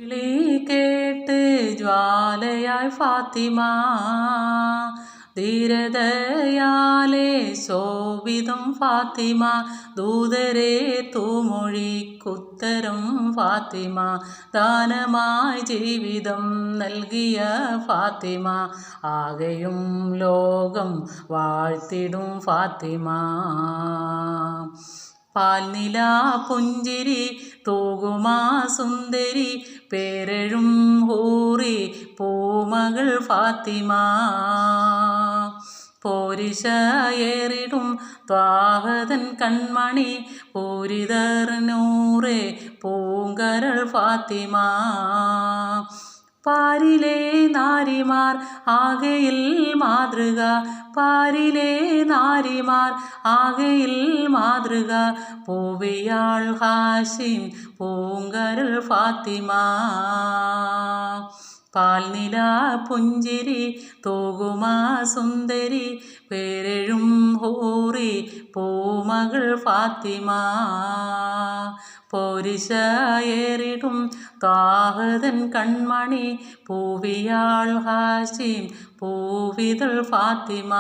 വിളി കേട്ട് ജ്വാലയായി ഫാത്തിമ ധീരതയാലെ ശോഭിതം ഫാത്തിമ ദൂതരെ തൂമൊഴിക്കുത്തരം ഫാത്തിമ ദാനമായി ജീവിതം നൽകിയ ഫാത്തിമ ആകെയും ലോകം വാഴ്ത്തിടും ഫാത്തിമ പാൽനില പുഞ്ചിരി തൂകുമാ സുന്ദരി പേരെഴും ഹൂറി പൂമകൾ ഫാത്തിമ പോരിശയേറിടും ത്വാഹതൻ കൺമണി പൂരിതർ നൂറേ പൂങ്കരൾ ഫാത്തിമ പാരിലെ നാരിമാർ ആകെയിൽ മാതൃക പാരിലെ നാരിമാർ ആകെയിൽ മാതൃക പൂവിയാൾ ഹാഷിം പൂങ്കരൾ ഫാത്തിമ പാൽനില പുഞ്ചിരി തൂകുമാ സുന്ദരി പേരെഴും ഹൂറി പൂമകൾ ഫാത്തിമ പോരിശയേറിടും ത്വാഹതൻ കൺമണി പൂവിയാൾ ഹാഷിം പൂവിതൾ ഫാത്തിമ.